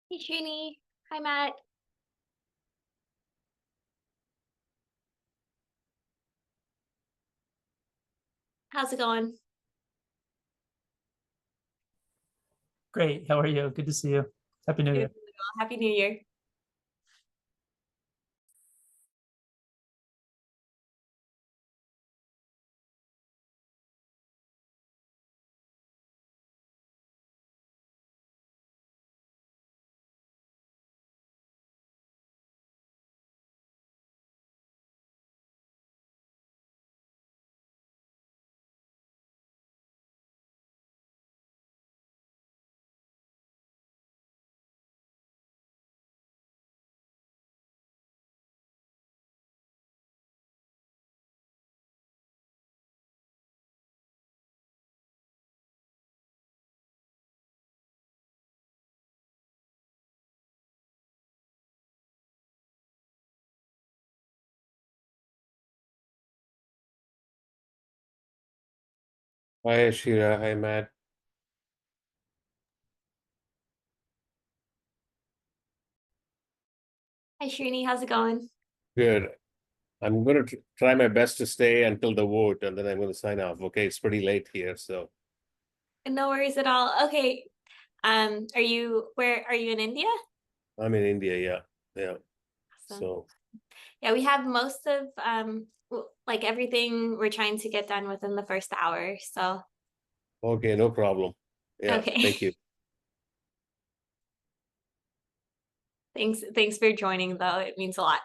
Hey, Trini. Hi, Matt. How's it going? Great. How are you? Good to see you. Happy New Doing Year. really well. Happy New Year. Hi, Shira. Hi, Matt. Hi, Trini. How's it going? Good. I'm going to try my best to stay until the vote, and then I'm going to sign off. Okay, it's pretty late here, so No worries at all. Okay. Where are you in India? I'm in India. Yeah, yeah. Awesome. So Yeah, we have most of like everything we're trying to get done within the first hour. So, okay, no problem. Yeah, okay. thank you. Thanks for joining though. It means a lot.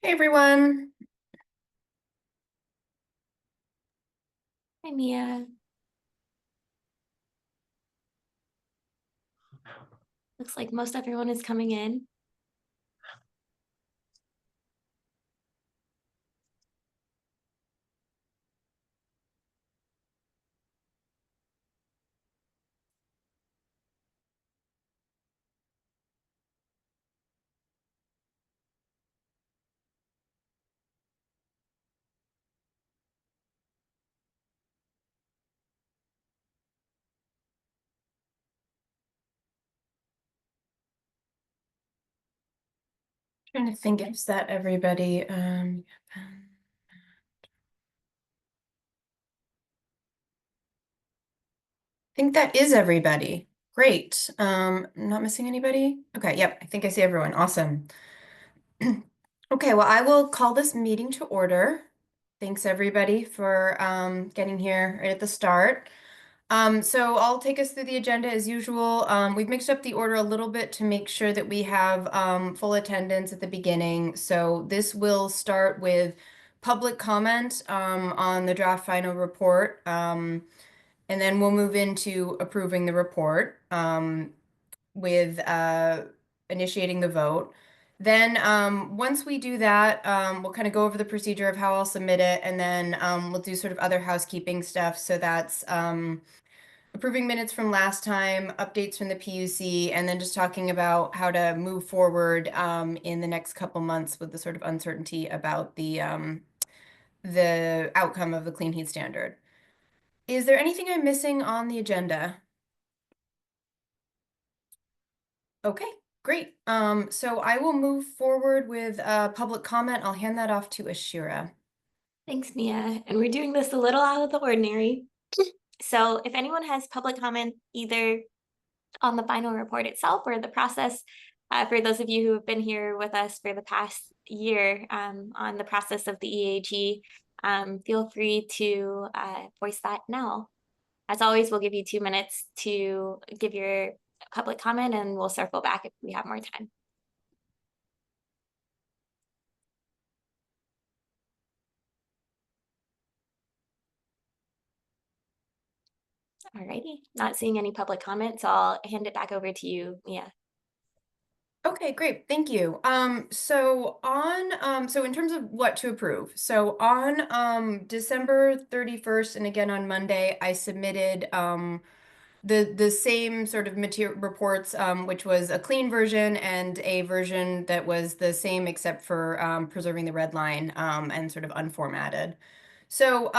Hey everyone. Hi, Mia. Looks like most everyone is coming in. Trying to think if that everybody. I think that is everybody. Great. Not missing anybody? Okay, yep, I think I see everyone. Awesome. Okay, well, I will call this meeting to order. Thanks everybody for getting here right at the start. So I'll take us through the agenda as usual. We've mixed up the order a little bit to make sure that we have full attendance at the beginning. So this will start with public comment on the draft final report, and then we'll move into approving the report with initiating the vote. Then once we do that, we'll kind of go over the procedure of how I'll submit it, and then we'll do sort of other housekeeping stuff. So that's approving minutes from last time, updates from the PUC, and then just talking about how to move forward in the next couple months with the sort of uncertainty about the outcome of the clean heat standard. Is there anything I'm missing on the agenda? Okay, great. So I will move forward with public comment. I'll hand that off to Ashira. Thanks, Mia. And we're doing this a little out of the ordinary. So if anyone has public comment either on the final report itself or the process, for those of you who have been here with us for the past year on the process of the EAG, feel free to voice that now. As always, we'll give you 2 minutes to give your public comment and we'll circle back if we have more time. Alrighty, not seeing any public comments, I'll hand it back over to you, Mia. Okay, great. Thank you. So in terms of what to approve, so on December 31st and again on Monday, I submitted the same sort of material reports, which was a clean version and a version that was the same except for preserving the red line and sort of unformatted. So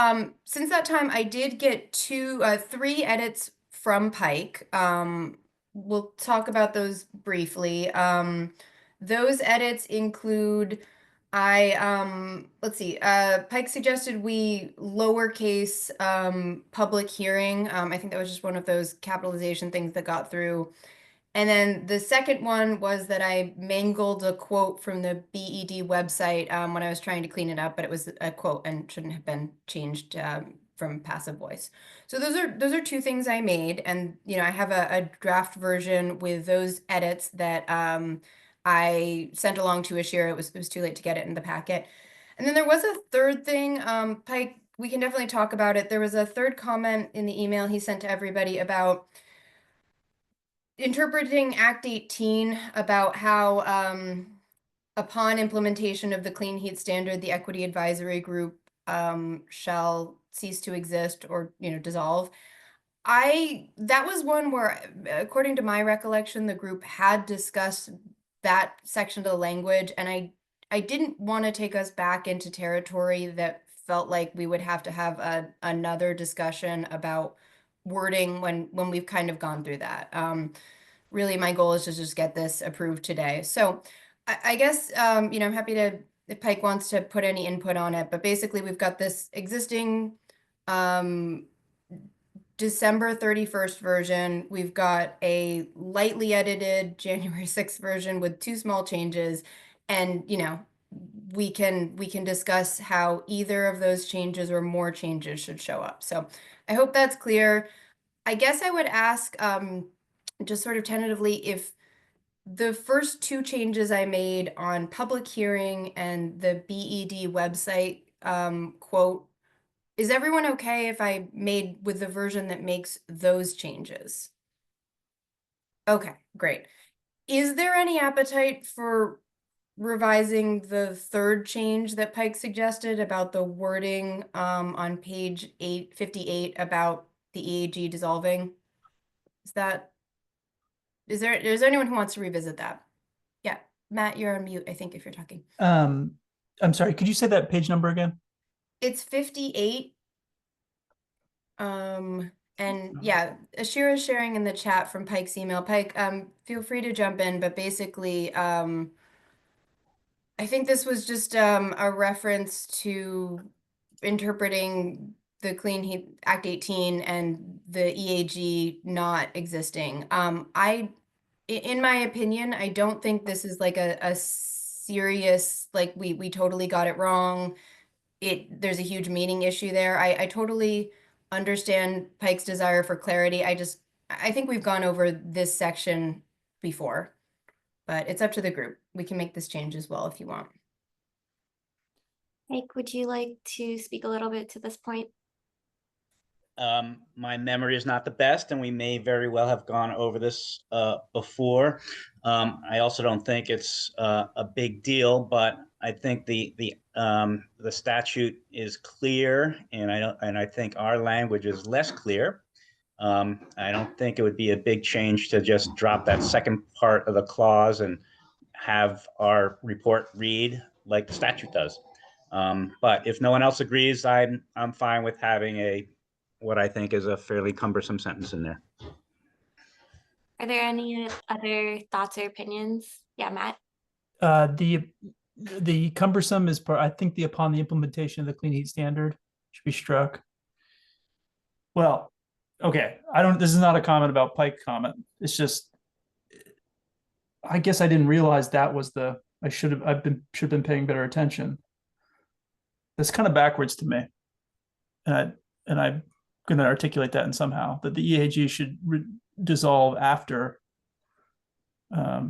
since that time, I did get three edits from Pike. We'll talk about those briefly. Those edits include let's see, Pike suggested we lowercase public hearing. I think that was just one of those capitalization things that got through. And then the second one was that I mangled a quote from the BED website when I was trying to clean it up, but it was a quote and shouldn't have been changed from passive voice. So those are two things I made, and I have a draft version with those edits that I sent along to Ashira. It was too late to get it in the packet. And then there was a third thing, Pike. We can definitely talk about it. There was a third comment in the email he sent to everybody about interpreting Act 18 about how upon implementation of the Clean Heat Standard, the Equity Advisory Group shall cease to exist or dissolve. That was one where, according to my recollection, the group had discussed that section of the language, and I didn't want to take us back into territory that felt like we would have to have another discussion about wording when we've kind of gone through that. Really, my goal is to just get this approved today. So I guess, I'm happy to, if Pike wants to put any input on it, but basically we've got this existing December 31st version. We've got a lightly edited January 6th version with two small changes. And, we can discuss how either of those changes or more changes should show up. So I hope that's clear. I guess I would ask, just sort of tentatively, if the first two changes I made on public hearing and the BED website quote, is everyone okay if I made with the version that makes those changes? Okay, great. Is there any appetite for revising the third change that Pike suggested about the wording on page 858 about the EAG dissolving? Is there anyone who wants to revisit that? Yeah, Matt, you're on mute, I think, if you're talking. I'm sorry, could you say that page number again? It's 58. And yeah, Ashira's sharing in the chat from Pike's email. Pike, feel free to jump in, but basically, I think this was just a reference to interpreting the Clean Heat Act 18 and the EAG not existing. In my opinion, I don't think this is like a serious, like we totally got it wrong. There's a huge meaning issue there. I totally understand Pike's desire for clarity. I think we've gone over this section before, but it's up to the group. We can make this change as well if you want. Mike, would you like to speak a little bit to this point? My memory is not the best, and we may very well have gone over this before. I also don't think it's a big deal, but I think the statute is clear, and I think our language is less clear. I don't think it would be a big change to just drop that second part of the clause and have our report read like the statute does. But if no one else agrees, I'm fine with having what I think is a fairly cumbersome sentence in there. Are there any other thoughts or opinions? Yeah, Matt? The cumbersome is part, I think upon the implementation of the Clean Heat Standard should be struck. Well, okay, this is not a comment about Pike comment. It's just, I guess I didn't realize that was I should have been paying better attention. That's kind of backwards to me. And I'm going to articulate that in somehow, that the EAG should dissolve after.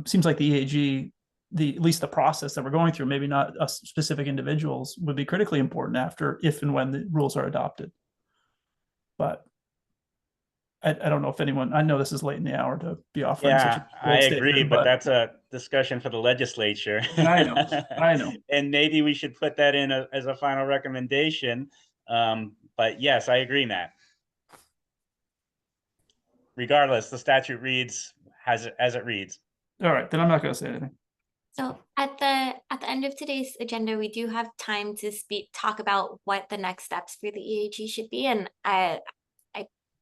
Seems like the EAG, at least the process that we're going through, maybe not us specific individuals, would be critically important after, if and when the rules are adopted. But I don't know if anyone, I know this is late in the hour to be offering such Yeah, a I bold agree, statement, but that's a discussion for the legislature. I know, I know. And maybe we should put that in as a final recommendation. But yes, I agree, Matt. Regardless, the statute reads as it reads. All right, then I'm not gonna say anything. So at the end of today's agenda, we do have time to talk about what the next steps for the EAG should be, and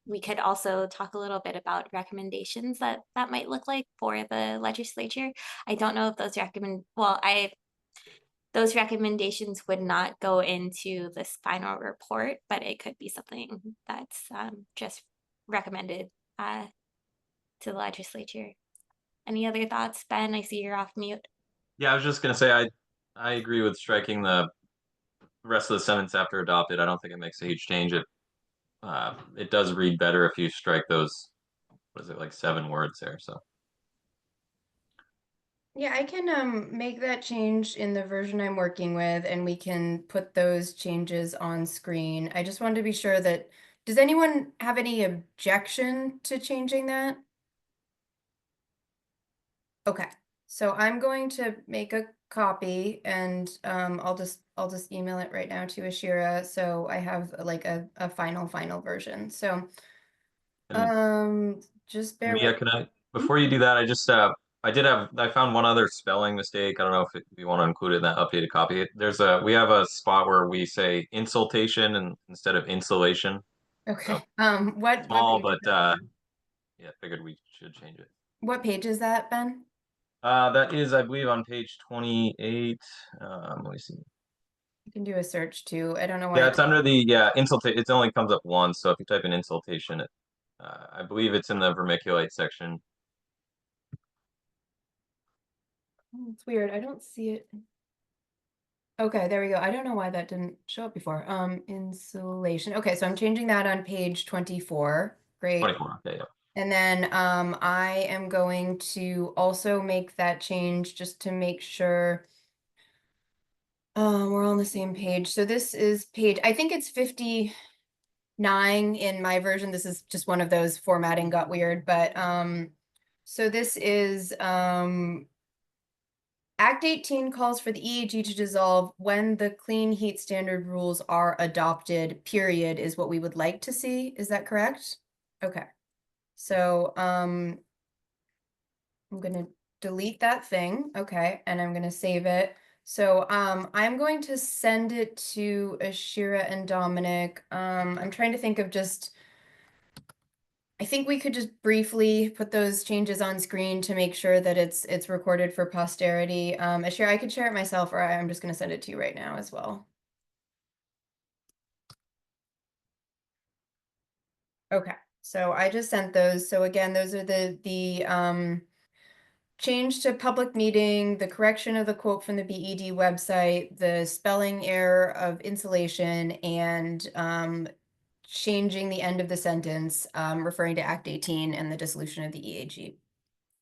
we could also talk a little bit about recommendations that might look like for the legislature. I don't know if those recommendations would not go into this final report, but it could be something that's just recommended to the legislature. Any other thoughts, Ben? I see you're off mute. Yeah, I was just gonna say I agree with striking the rest of the sentence after adopted. I don't think it makes a huge change. It does read better if you strike those, what is it, like 7 words there, so. Yeah, I can make that change in the version I'm working with, and we can put those changes on screen. I just wanted to be sure that, does anyone have any objection to changing that? Okay, so I'm going to make a copy, and I'll just email it right now to Ashira, so I have like a final version. So And just bear Mia, with. can I, before you do that, I found one other spelling mistake. I don't know if you want to include it in that updated copy. We have a spot where we say insultation and instead of insulation. Okay. So, What small, page is but that? yeah, figured we should change it. What page is that, Ben? That is, I believe, on page 28. Let me see. You can do a search too. I don't know why. Yeah, it's under the insultation. It only comes up once, so if you type in insultation, I believe it's in the vermiculite section. Oh, it's weird. I don't see it. Okay, there we go. I don't know why that didn't show up before. Insulation. Okay, so I'm changing that on page 24. Great. 24. Okay, yeah. And then I am going to also make that change just to make sure we're all on the same page. So this is page, I think it's 59 in my version. This is just one of those formatting got weird, but so this is Act 18 calls for the EAG to dissolve when the clean heat standard rules are adopted, period, is what we would like to see. Is that correct? Okay. So I'm going to delete that thing. Okay. And I'm going to save it. So I'm going to send it to Ashira and Dominic. I'm trying to think of just, I think we could just briefly put those changes on screen to make sure that it's recorded for posterity. Ashira, I could share it myself, or I'm just going to send it to you right now as well. Okay, so I just sent those. So again, those are the change to public meeting, the correction of the quote from the BED website, the spelling error of insulation, and changing the end of the sentence, referring to Act 18 and the dissolution of the EAG.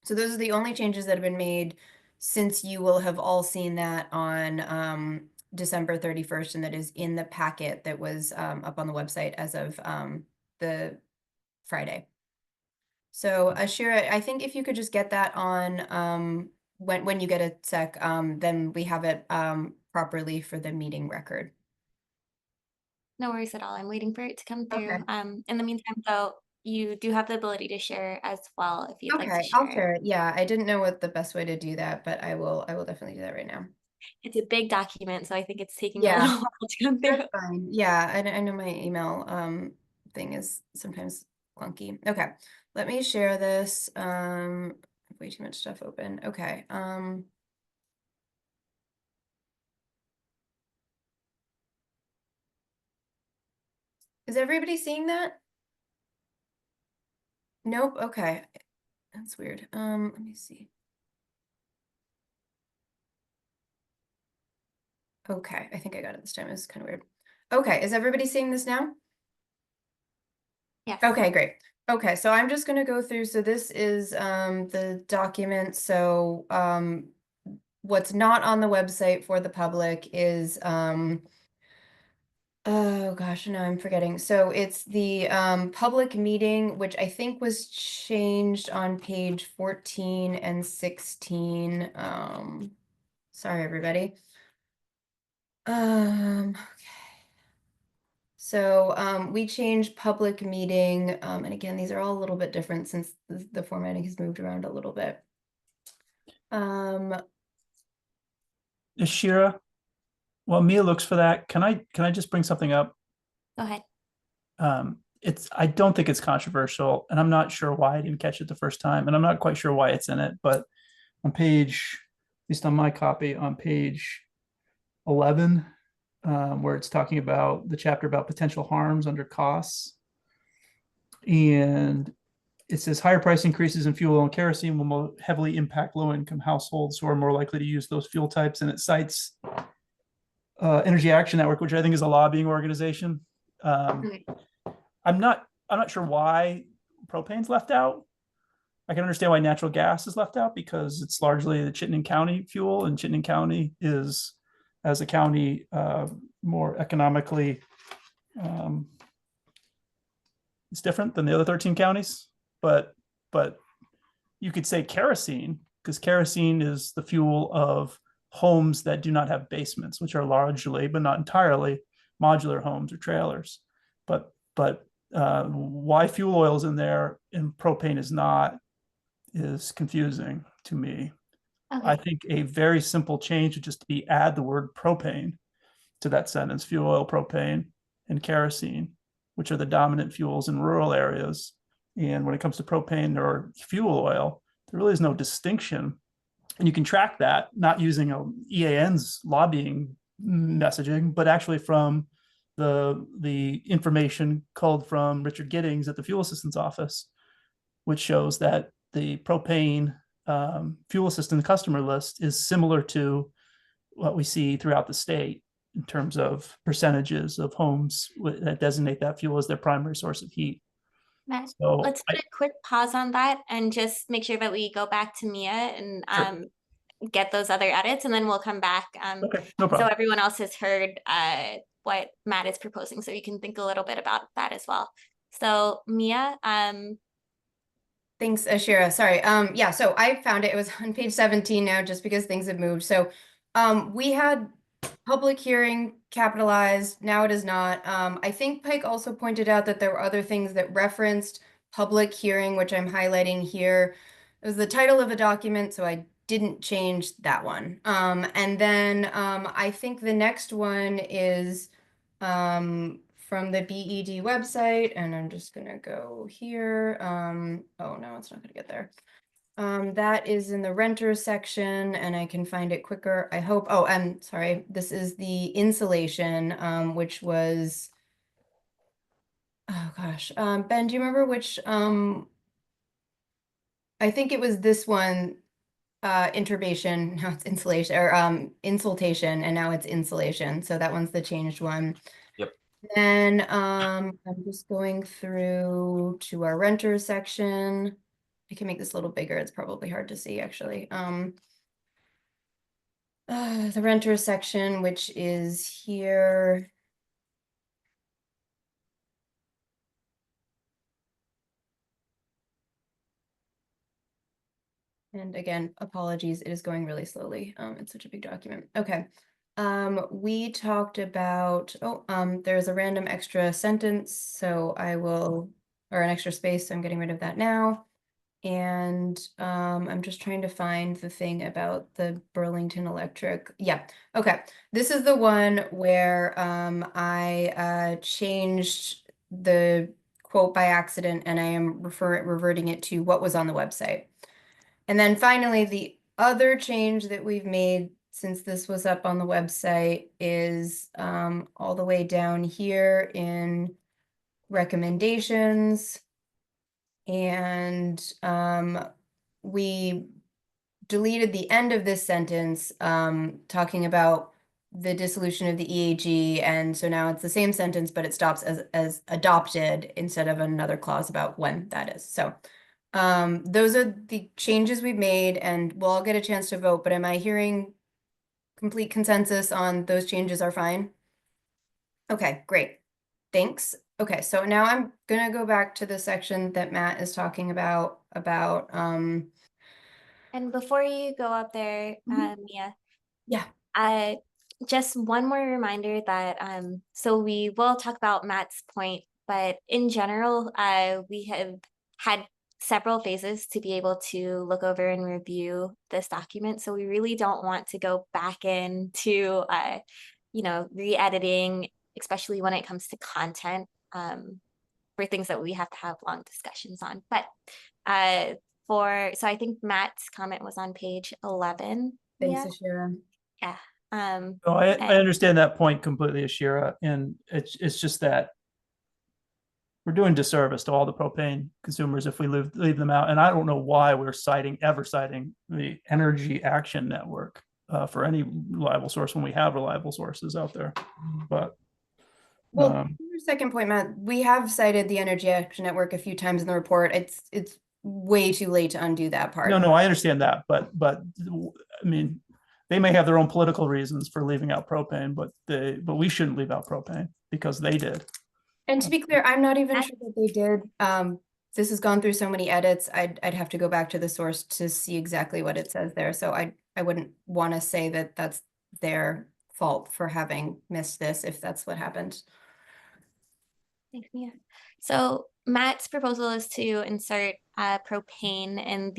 So those are the only changes that have been made since you will have all seen that on December 31st, and that is in the packet that was up on the website as of the Friday. So Ashira, I think if you could just get that on when you get a sec, then we have it properly for the meeting record. No worries at all. I'm waiting for it to come through. Okay. In the meantime, though, you do have the ability to share as well if you'd like to Okay, I'll share. share it. Yeah, I didn't know what the best way to do that, but I will definitely do that right now. It's a big document, so I think it's taking a Yeah. little while to come through. That's fine. Yeah, I know my email thing is sometimes clunky. Okay, let me share this. Way too much stuff open. Okay. Is everybody seeing that? Nope. Okay. That's weird. Let me see. Okay, I think I got it this time. It's kind of weird. Okay, is everybody seeing this now? Yes. Okay, great. Okay, so I'm just gonna go through. So this is the document. So what's not on the website for the public is Oh gosh, no, I'm forgetting. So it's the public meeting, which I think was changed on page 14 and 16. Sorry, everybody. Okay. So we changed public meeting, and again, these are all a little bit different since the formatting has moved around a little bit. Shira, while Mia looks for that, can I just bring something up? Go ahead. I don't think it's controversial, and I'm not sure why I didn't catch it the first time, and I'm not quite sure why it's in it, but on page, at least on my copy, on page 11, where it's talking about the chapter about potential harms under costs. And it says higher price increases in fuel and kerosene will more heavily impact low-income households who are more likely to use those fuel types. And it cites Energy Action Network, which I think is a lobbying organization. Okay. I'm not sure why propane's left out. I can understand why natural gas is left out because it's largely the Chittenden County fuel, and Chittenden County is, as a county, more economically, it's different than the other 13 counties. But you could say kerosene, because kerosene is the fuel of homes that do not have basements, which are largely, but not entirely, modular homes or trailers. But why fuel oil is in there and propane is not is confusing to me. I Okay. think a very simple change would just be add the word propane to that sentence: fuel oil, propane, and kerosene, which are the dominant fuels in rural areas. And when it comes to propane or fuel oil, there really is no distinction. And you can track that not using EAN's lobbying messaging, but actually from the information culled from Richard Giddings at the Fuel Assistance Office, which shows that the propane fuel assistance customer list is similar to what we see throughout the state in terms of percentages of homes that designate that fuel as their primary source of heat. Matt, So let's put a quick pause on that and just make sure that we go back to Mia and Sure. get those other edits, and then we'll come back. Okay, no So problem. everyone else has heard what Matt is proposing, so you can think a little bit about that as well. So Mia, Thanks, Ashira. Sorry. Yeah, so I found it. It was on page 17 now, just because things have moved. So we had public hearing capitalized. Now it is not. I think Pike also pointed out that there were other things that referenced public hearing, which I'm highlighting here. It was the title of a document, so I didn't change that one. And then I think the next one is from the BED website, and I'm just gonna go here. Oh no, it's not gonna get there. That is in the renter section, and I can find it quicker, I hope. Oh, I'm sorry. This is the insulation, which was, oh gosh. Ben, do you remember which, I think it was this one, interbation, now it's insulation, or insultation, and now it's insulation. So that one's the changed one. Yep. Then I'm just going through to our renter section. I can make this a little bigger. It's probably hard to see actually. The renter section, which is here. And again, apologies, it is going really slowly. It's such a big document. Okay. We talked about, there's a random extra sentence, so I will, or an extra space, so I'm getting rid of that now. And I'm just trying to find the thing about the Burlington Electric. Yeah, okay. This is the one where I changed the quote by accident, and I am reverting it to what was on the website. And then finally, the other change that we've made since this was up on the website is all the way down here in recommendations. And we deleted the end of this sentence talking about the dissolution of the EAG. And so now it's the same sentence, but it stops as adopted instead of another clause about when that is. So those are the changes we've made, and we'll all get a chance to vote, but am I hearing complete consensus on those changes are fine? Okay, great. Thanks. Okay, so now I'm gonna go back to the section that Matt is talking about, And before you go up there, Mia, yeah. just one more reminder that so we will talk about Matt's point, but in general, we have had several phases to be able to look over and review this document. So we really don't want to go back into re-editing, especially when it comes to content, for things that we have to have long discussions on. But so I think Matt's comment was on page 11. Thanks, Yeah. Ashira. Yeah. No, I and- understand that point completely, Ashira, and it's just that we're doing disservice to all the propane consumers if we leave them out. And I don't know why we're ever citing the Energy Action Network for any reliable source when we have reliable sources out there. But Well, your second point, Matt, we have cited the Energy Action Network a few times in the report. It's way too late to undo that part. no, I understand that, but I mean, they may have their own political reasons for leaving out propane, but we shouldn't leave out propane because they did. And to be clear, I'm not even I- sure that they did. This has gone through so many edits. I'd have to go back to the source to see exactly what it says there. So I wouldn't want to say that that's their fault for having missed this if that's what happened. Thanks, Mia. So Matt's proposal is to insert propane in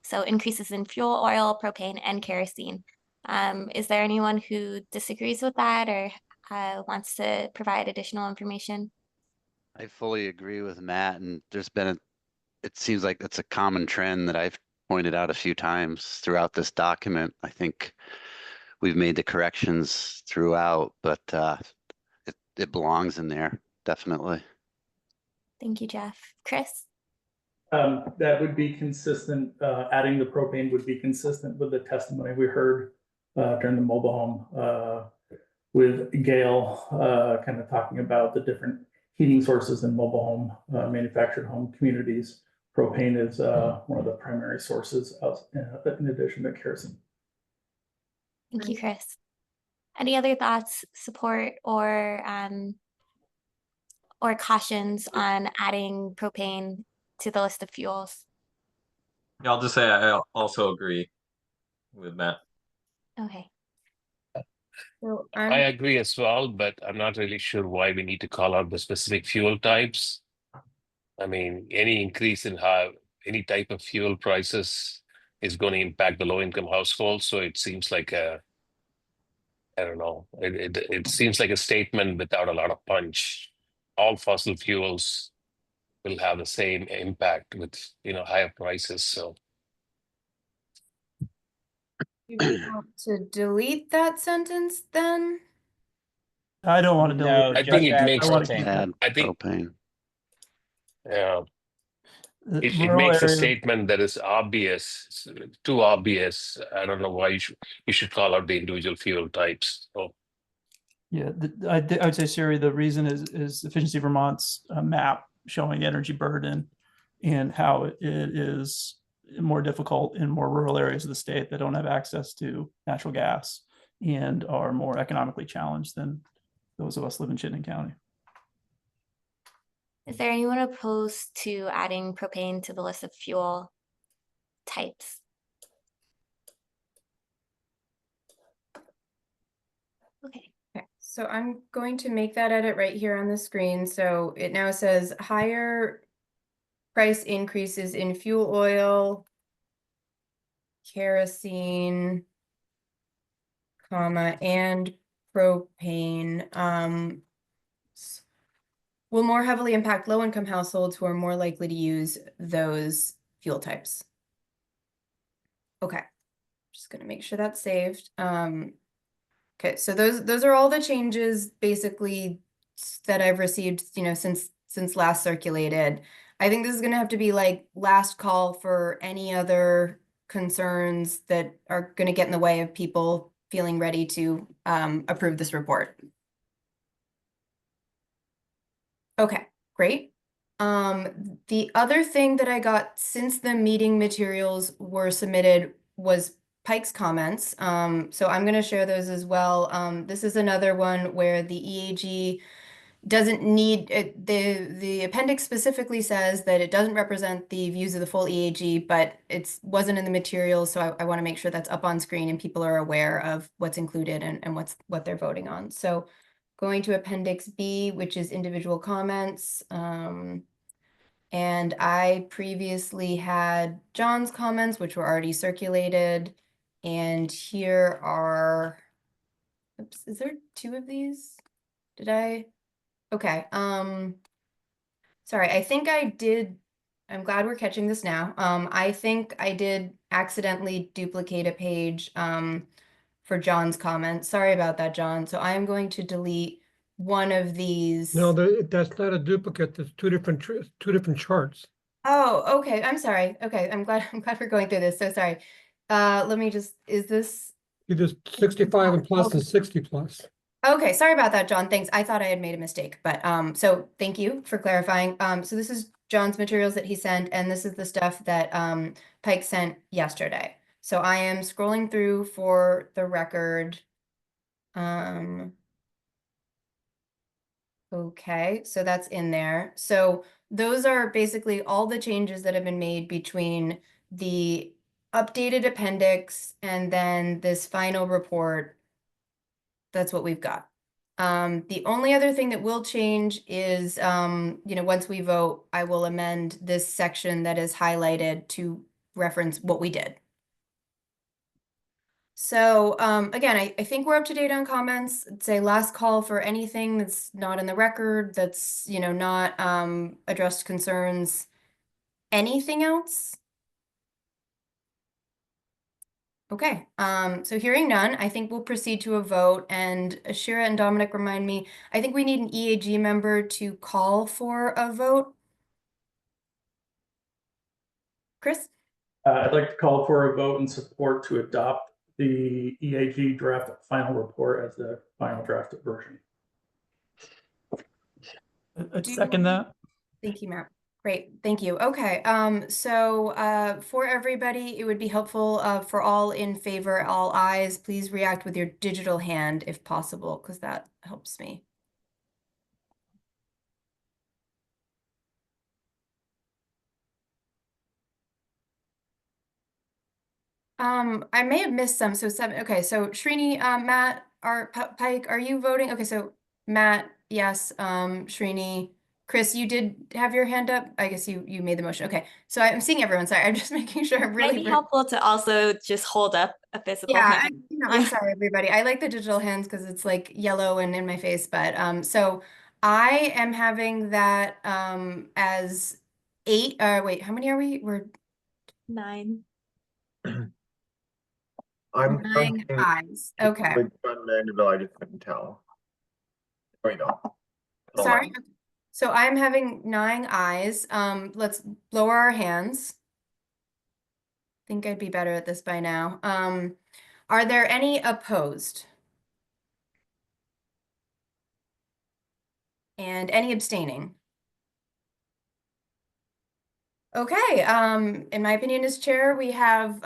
so increases in fuel oil, propane, and kerosene. Is there anyone who disagrees with that or wants to provide additional information? I fully agree with Matt, and it seems like it's a common trend that I've pointed out a few times throughout this document. I think we've made the corrections throughout, but it belongs in there, definitely. Thank you, Jeff. Chris? That would be consistent, adding the propane would be consistent with the testimony we heard during the mobile home with Gail kind of talking about the different heating sources in mobile home, manufactured home communities. Propane is one of the primary sources in addition to kerosene. Thank you, Chris. Any other thoughts, support, or cautions on adding propane to the list of fuels? Yeah, I'll just say I also agree with Matt. Okay. So I agree as well, but I'm not really sure why we need to call out the specific fuel types. I mean, any increase in any type of fuel prices is going to impact the low-income households. So it seems like I don't know. It seems like a statement without a lot of punch. All fossil fuels will have the same impact with higher prices. So do you want to delete that sentence then? I don't want to delete. No, it. I just think it add makes- I want to propane. keep Add I think- propane. yeah, it rural makes a areas- statement that is obvious, too obvious. I don't know why you should call out the individual fuel types. So Yeah, I would say, Siri, the reason is Efficiency Vermont's map showing energy burden and how it is more difficult in more rural areas of the state that don't have access to natural gas and are more economically challenged than those of us live in Chittenden County. Is there anyone opposed to adding propane to the list of fuel types? Okay. So I'm going to make that edit right here on the screen. So it now says higher price increases in fuel oil, kerosene, and propane will more heavily impact low-income households who are more likely to use those fuel types. Okay, just gonna make sure that's saved. Okay, so those are all the changes basically that I've received, since last circulated. I think this is gonna have to be like last call for any other concerns that are gonna get in the way of people feeling ready to approve this report. Okay, great. The other thing that I got since the meeting materials were submitted was Pike's comments. So I'm going to share those as well. This is another one where the EAG doesn't need it, the appendix specifically says that it doesn't represent the views of the full EAG, but it wasn't in the materials, so I want to make sure that's up on screen and people are aware of what's included and what they're voting on. So going to Appendix B, which is individual comments. And I previously had John's comments, which were already circulated. And here are, oops, is there 2 of these? Did I? Okay, sorry, I think I did, I'm glad we're catching this now. I think I did accidentally duplicate a page, for John's comment. Sorry about that, John. So I am going to delete one of these. No, that's not a duplicate. There's two different charts. Oh, okay, I'm sorry. Okay, I'm glad we're going through this, so sorry. Let me just, is this? You just 65 and plus and 60 plus. Okay, sorry about that, John. Thanks. I thought I had made a mistake, but so thank you for clarifying. So this is John's materials that he sent, and this is the stuff that Pike sent yesterday. So I am scrolling through for the record. Okay, so that's in there. So those are basically all the changes that have been made between the updated appendix and then this final report. That's what we've got. The only other thing that will change is, once we vote, I will amend this section that is highlighted to reference what we did. So again, I think we're up to date on comments. It's a last call for anything that's not in the record, that's, not addressed concerns. Anything else? Okay, so hearing none, I think we'll proceed to a vote, and Ashira and Dominic remind me, I think we need an EAG member to call for a vote. Chris? I'd like to call for a vote in support to adopt the EAG draft final report as the final drafted version. I'd second that. Thank you, Matt. Great, thank you. Okay, so for everybody, it would be helpful for all in favor, all ayes, please react with your digital hand if possible, because that helps me. I may have missed some, so 7, okay, so Srini, Matt, Pike, are you voting? Okay, so Matt, yes, Srini, Chris, you did have your hand up. I guess you made the motion. Okay, so I'm seeing everyone. Sorry, I'm just making sure I'm Might really. be helpful to also just hold up a physical hand. I'm sorry, everybody. I like the digital hands because it's like yellow and in my face. But so I am having that as 8. Wait, how many are we? We're 9. I'm 9 counting eyes. Okay. with one manual, I just couldn't tell. Wait, no. Hold Sorry. on. So I'm having 9 eyes. Let's lower our hands. I think I'd be better at this by now. Are there any opposed? And any abstaining? Okay, in my opinion as chair, we have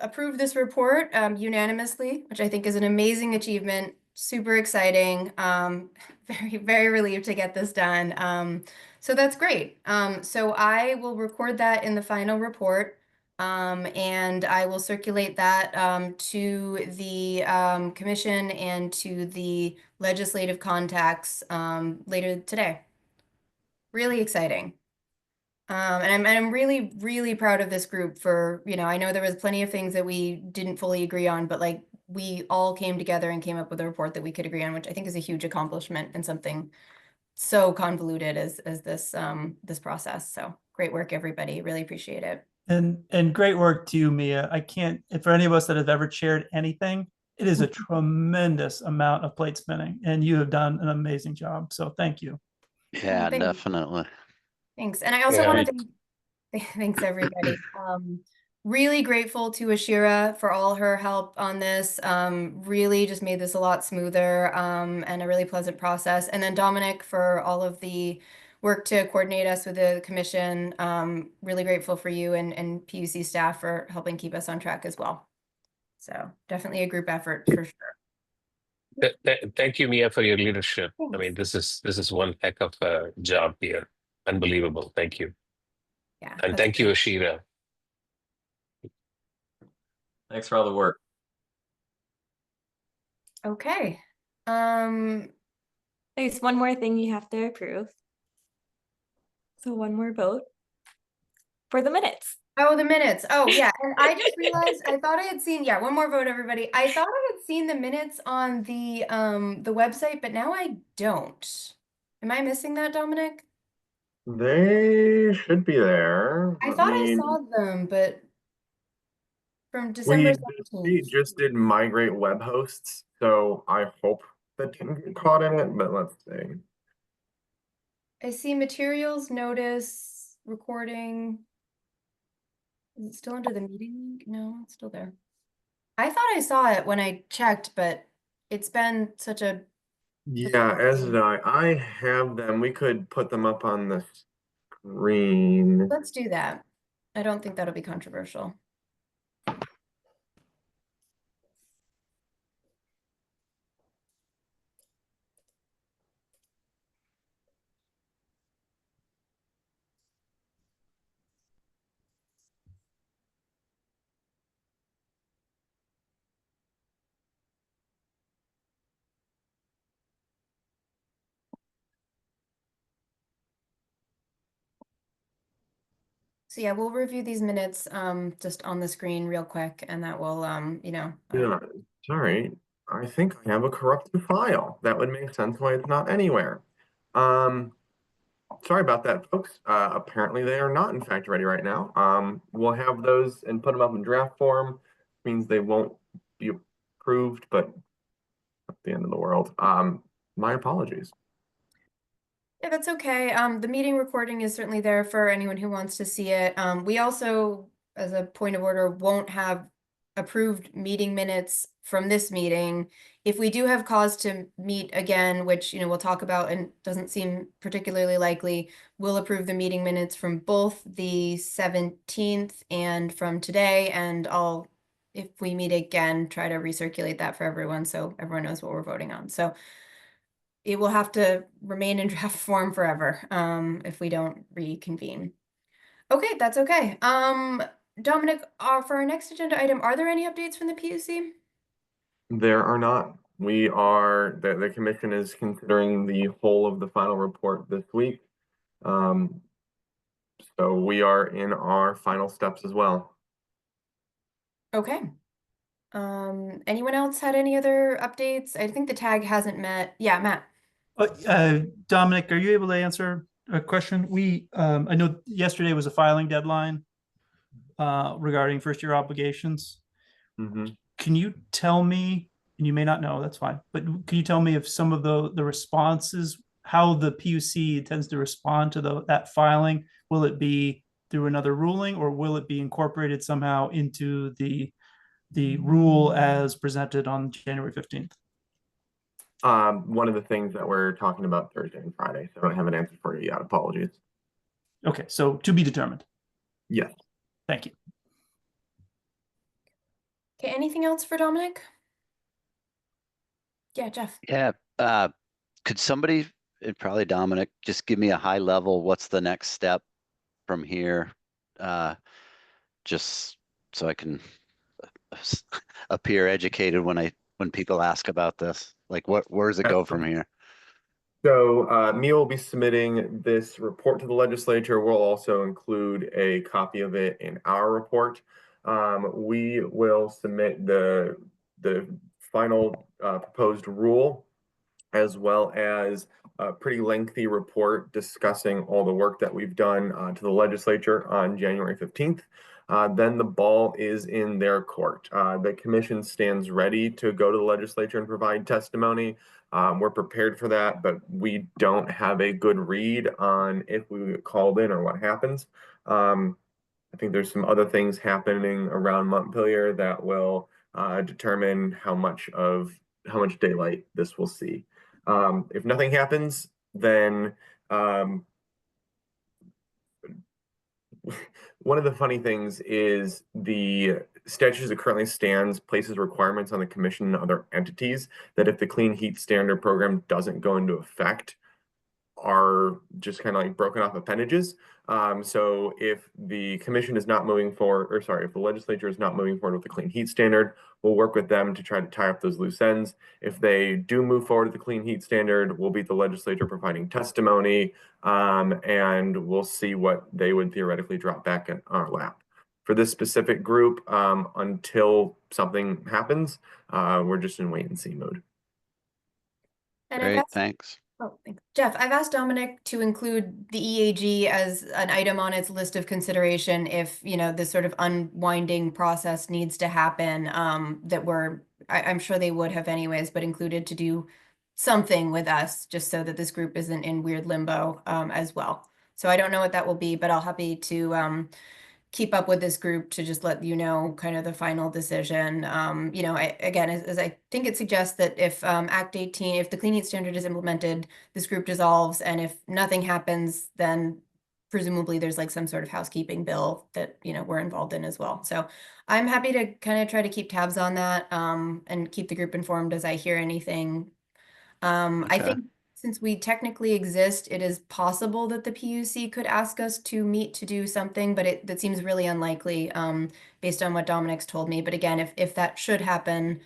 approved this report unanimously, which I think is an amazing achievement, super exciting, very, very relieved to get this done. So that's great. So I will record that in the final report, and I will circulate that to the commission and to the legislative contacts later today. Really exciting. And I'm really, really proud of this group for, I know there was plenty of things that we didn't fully agree on, but like we all came together and came up with a report that we could agree on, which I think is a huge accomplishment and something so convoluted as this this process. So great work, everybody. Really appreciate it. And great work to you, Mia. I can't, if for any of us that have ever chaired anything, it is a tremendous amount of plate spinning, and you have done an amazing job. So thank you. Yeah, Thank you. definitely. Thanks. And I also Yeah, want to thanks everybody. Really grateful to Ashira for all her help on this. Really just made this a lot smoother and a really pleasant process. And then Dominic for all of the work to coordinate us with the commission. Really grateful for you and PUC staff for helping keep us on track as well. So definitely a group effort for sure. Thank you, Mia, for your leadership. I mean, this is one heck of a job here. Unbelievable. Thank you. Yeah. And that's thank you, Ashira. Thanks for all the work. okay. There's one more thing you have to approve. So one more vote for the minutes. Oh, the minutes. Oh, yeah. And I just realized I thought I had seen, yeah, one more vote, everybody. I thought I had seen the minutes on the website, but now I don't. Am I missing that, Dominic? They should be there. I Let thought I me- saw them, but from December We 17th. just did migrate web hosts, so I hope that didn't get caught in it, but let's see. I see materials, notice, recording. Is it still under the meeting link? No, it's still there. I thought I saw it when I checked, but it's been such a Yeah, as did I. I have them. We could put them up on the screen. let's do that. I don't think that'll be controversial. So yeah, we'll review these minutes just on the screen real quick, and that will Yeah, sorry. I think I have a corrupted file. That would make sense why it's not anywhere. Sorry about that, folks. Apparently they are not in fact ready right now. We'll have those and put them up in draft form. Means they won't be approved, but at the end of the world. My apologies. Yeah, that's okay. The meeting recording is certainly there for anyone who wants to see it. We also, as a point of order, won't have approved meeting minutes from this meeting. If we do have cause to meet again, which, we'll talk about and doesn't seem particularly likely, we'll approve the meeting minutes from both the 17th and from today. And I'll, if we meet again, try to recirculate that for everyone so everyone knows what we're voting on. So it will have to remain in draft form forever, if we don't reconvene. Okay, that's okay. Dominic, for our next agenda item, are there any updates from the PUC? There are not. The commission is considering the whole of the final report this week. So we are in our final steps as well. Okay. Anyone else had any other updates? I think the tag hasn't met. Yeah, Matt. Dominic, are you able to answer a question? I know yesterday was a filing deadline regarding first year obligations. Mhm. Can you tell me, and you may not know, that's fine, but can you tell me if some of the responses, how the PUC tends to respond to that filing? Will it be through another ruling, or will it be incorporated somehow into the rule as presented on January 15th? One of the things that we're talking about Thursday and Friday, so I don't have an answer for you yet. Apologies. Okay, so to be determined. Yes. Thank you. Okay, anything else for Dominic? Yeah, Jeff. Yeah, could somebody, and probably Dominic, just give me a high level, what's the next step from here? Just so I can appear educated when people ask about this. Like where does it go from here? So Mia will be submitting this report to the legislature. We'll also include a copy of it in our report. We will submit the final proposed rule, as well as a pretty lengthy report discussing all the work that we've done to the legislature on January 15th. Then the ball is in their court. The commission stands ready to go to the legislature and provide testimony. We're prepared for that, but we don't have a good read on if we get called in or what happens. I think there's some other things happening around Montpelier that will determine how much daylight this will see. If nothing happens, then one of the funny things is the statute as it currently stands places requirements on the commission and other entities that if the Clean Heat Standard program doesn't go into effect, are just kind of like broken off appendages. So if the commission is not moving forward, or sorry, if the legislature is not moving forward with the Clean Heat Standard, we'll work with them to try to tie up those loose ends. If they do move forward with the Clean Heat Standard, we'll be the legislature providing testimony, and we'll see what they would theoretically drop back in our lap. For this specific group, until something happens, we're just in wait and see mode. And I've Great, asked, thanks. oh, thanks. Jeff, I've asked Dominic to include the EAG as an item on its list of consideration if, you know, this sort of unwinding process needs to happen, that I'm sure they would have anyways, but included to do something with us just so that this group isn't in weird limbo as well. So I don't know what that will be, but I'll happy to keep up with this group to just let you know kind of the final decision. You know, again, as I think it suggests that if Act 18, if the Clean Heat Standard is implemented, this group dissolves, and if nothing happens, then presumably there's like some sort of housekeeping bill that, you know, we're involved in as well. So I'm happy to kind of try to keep tabs on that and keep the group informed as I hear anything. I Okay. think since we technically exist, it is possible that the PUC could ask us to meet to do something, but that seems really unlikely based on what Dominic's told me. But again, if that should happen,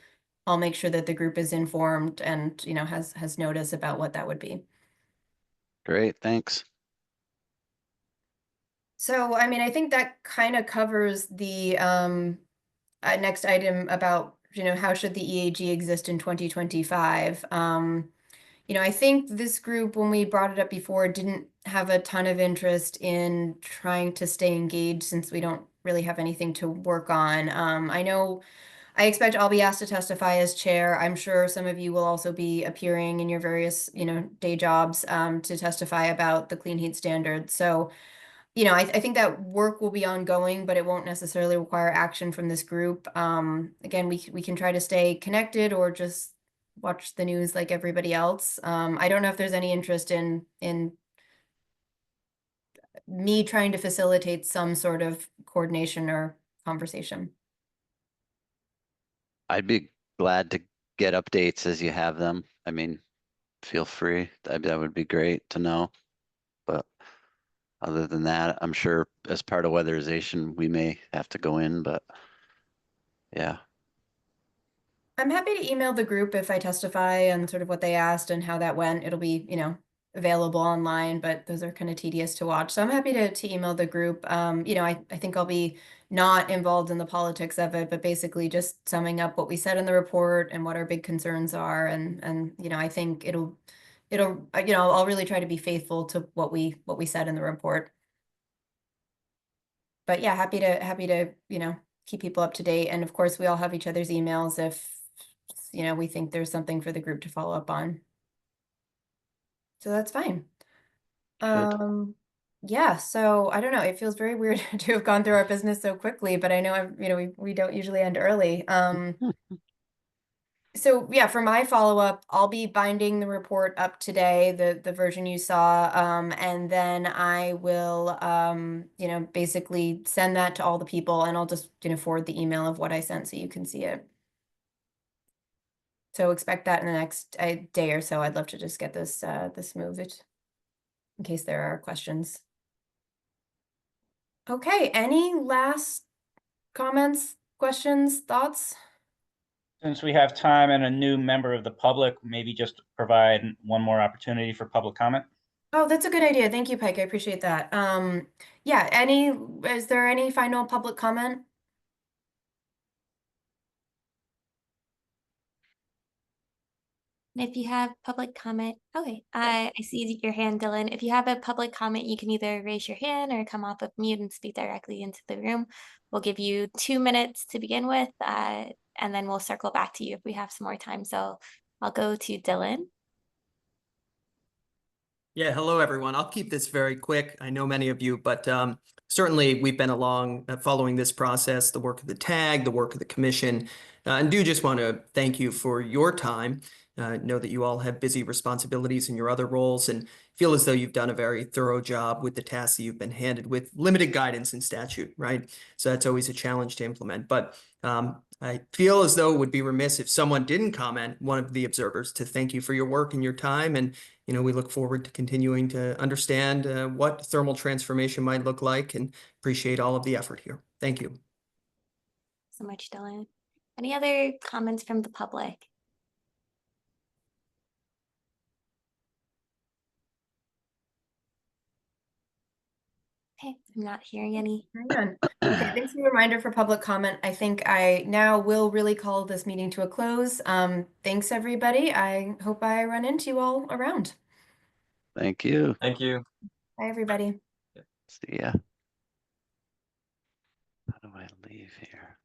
I'll make sure that the group is informed and, you know, has notice about what that would be. Great, thanks. So, I mean, I think that kind of covers the next item about, you know, how should the EAG exist in 2025? You know, I think this group, when we brought it up before, didn't have a ton of interest in trying to stay engaged since we don't really have anything to work on. I expect I'll be asked to testify as chair. I'm sure some of you will also be appearing in your various, you know, day jobs to testify about the Clean Heat Standard. So, you know, I think that work will be ongoing, but it won't necessarily require action from this group. Again, we can try to stay connected or just watch the news like everybody else. I don't know if there's any interest in me trying to facilitate some sort of coordination or conversation. I'd be glad to get updates as you have them. I mean, feel free. That would be great to know. But other than that, I'm sure as part of weatherization, we may have to go in, but yeah. I'm happy to email the group if I testify and sort of what they asked and how that went. It'll be, you know, available online, but those are kind of tedious to watch. So I'm happy to email the group. You know, I think I'll be not involved in the politics of it, but basically just summing up what we said in the report and what our big concerns are. And you know, I think it'll, you know, I'll really try to be faithful to what we said in the report. But yeah, happy to, you know, keep people up to date. And of course, we all have each other's emails if, you know, we think there's something for the group to follow up on. So that's fine. Yeah, so I don't know, it feels very weird to have gone through our business so quickly, but I know you know, we don't usually end early. So yeah, for my follow-up, I'll be binding the report up today, the version you saw, and then I will you know, basically send that to all the people, and I'll just, you know, forward the email of what I sent so you can see it. So expect that in the next day or so. I'd love to just get this moved in case there are questions. Okay, any last comments, questions, thoughts? Since we have time and a new member of the public, maybe just provide one more opportunity for public comment. Oh, that's a good idea. Thank you, Pike. I appreciate that. Yeah, is there any final public comment? And if you have public comment, okay, I see your hand, Dylan. If you have a public comment, you can either raise your hand or come off of mute and speak directly into the room. We'll give you 2 minutes to begin with, and then we'll circle back to you if we have some more time. So I'll go to Dylan. Yeah, hello, everyone. I'll keep this very quick. I know many of you, but certainly we've been along following this process, the work of the TAG, the work of the commission, and do just want to thank you for your time. Know that you all have busy responsibilities in your other roles, and feel as though you've done a very thorough job with the tasks that you've been handed with limited guidance in statute, right? So that's always a challenge to implement. But I feel as though it would be remiss if someone didn't comment, one of the observers, to thank you for your work and your time. And, we look forward to continuing to understand what thermal transformation might look like, and appreciate all of the effort here. Thank you. So much, Dylan. Any other comments from the public? Okay, I'm not hearing any. Hang on. Okay, thanks for the reminder for public comment. I think I now will really call this meeting to a close. Thanks, everybody. I hope I run into you all around. Thank you. Thank you. Bye, everybody. See ya. How do I leave here?